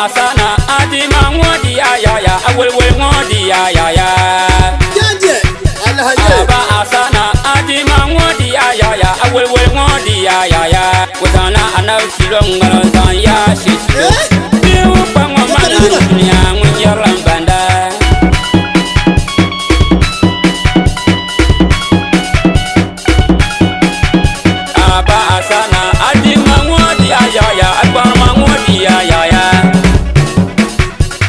Asana adima ngodi ya awel ngodi ya Janje Allah Aba asana adima ngodi ya awel ngodi ya Kutana anawsilonga tan ya shit Biu pangwa mana dunia munyaram banda Aba asana adima ngodi ya agbarma ngodi ya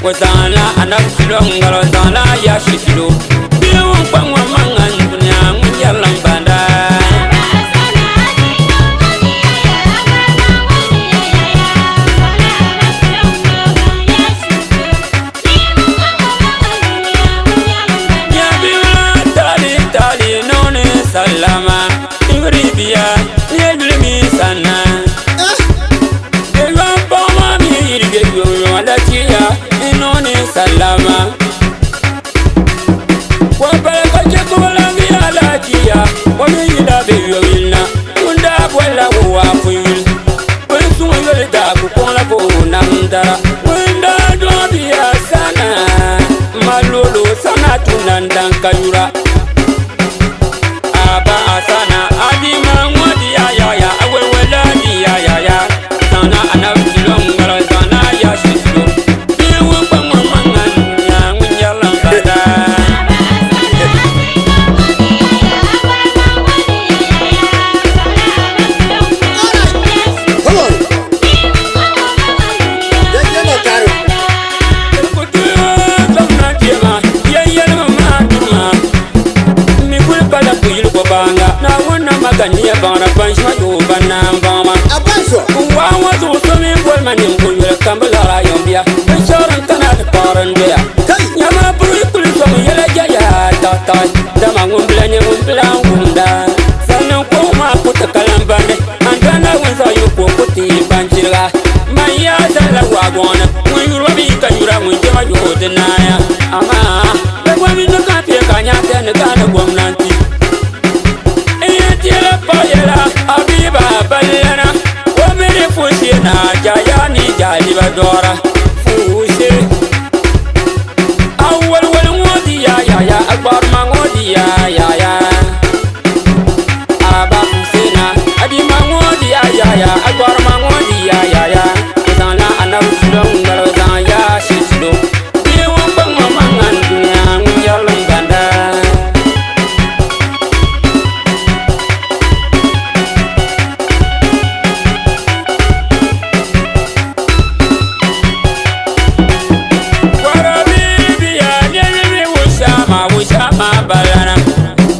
Wazana anakilonga wazana ya shitilo Biu pangwa mangan dunia munyalam banda Ya biwa tali tali noni salama Ingribiya yedlimi sana Ewa pama mi yirgeyo wala chiya Inoni salama Wapala kacheku wala miyala chia Wami yila beyo wilna Unda wala wafu wil Wensu wile daku kona kona mdara Wenda dobiya sana Malulu sana tunandan kayura Aba asana adima ngodi ya Awewela di ya Sana anabdilongala sana ya shishlo Na wana magania bana banshwa do banamba Abanso wa wazo so me bol manin ko yele kambala yombia choran kana de parandia nyama puri puri so yele jaya tata dama ngumbla ngumbla ngunda sanan ko ma ko takalambande andana wonza yuko ko ti banjira maya dala wagona nguyuro bi kanyura munjema yo denaya ama da gwami no ka pe kanya te ne kana gwamnati Yela abiba balana wamere fushi na jayani jaliba dora fushi awwal wal ngodi ya akbar ma ngodi ya aba fusina adima ngodi ya akbar ma ngodi ya sana anabulong ngalo ya shitlo biwo bangma mangan dunya nyalam ganda balana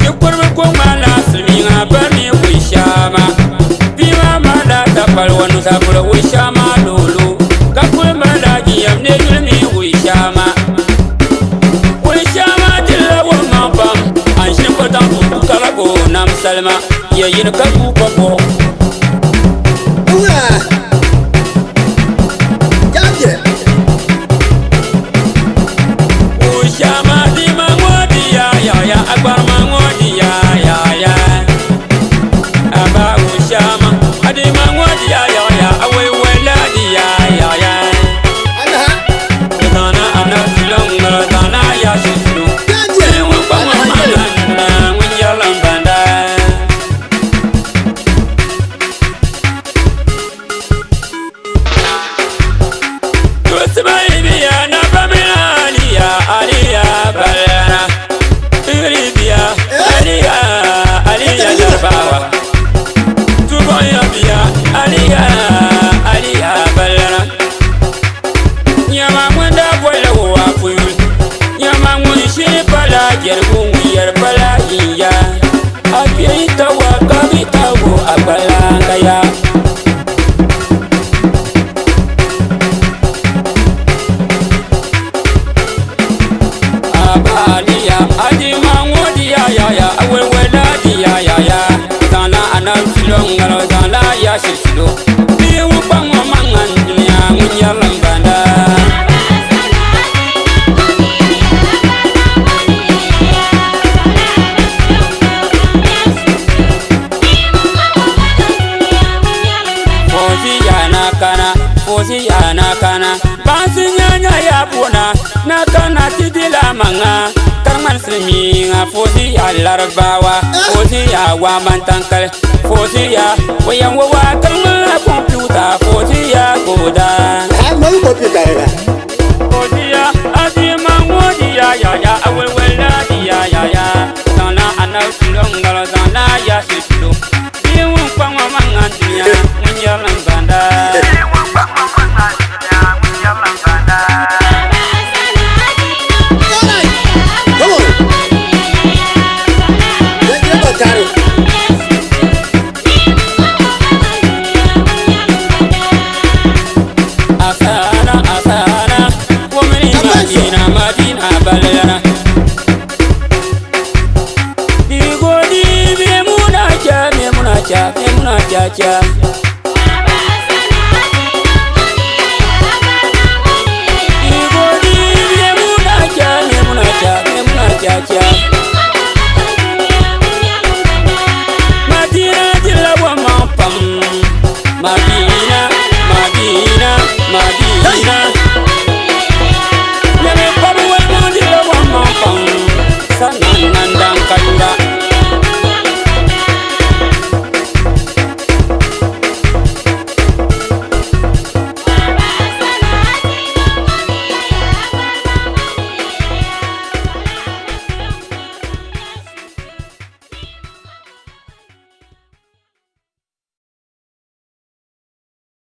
yukurbe ko mala sminga bami wishama bima mala tapal wanu sabula wishama lolo kakul mala giyam ne yulmi wishama dilla wa mabam an shimba dan ku kala go nam salma ya yin ka ku ko Janje wishama di mangodi ya akbar mangodi ya aba ushama adi mangodi ya awai wala di ya Allah sana ana silonga sana ya shishlu Janje wa pangwa mana munyalam banda ya shishilo bi wu bang wa mangan dunya munya lambanda Fosi ya nakana Bansi Nyaanya ya puna nakana tidila manga karman sminga fosi ya larbawa fosi ya wa mantankal fosi ya wayan wa karman computer fosi ya goda mai computer ga fosi ya azima ngodi ya awel wala ya sana anal tulongal sana ya sislo biwu pangwa manga dunya munya lambanda Asana, woman Madina Balena. Digo di me munacha, cha.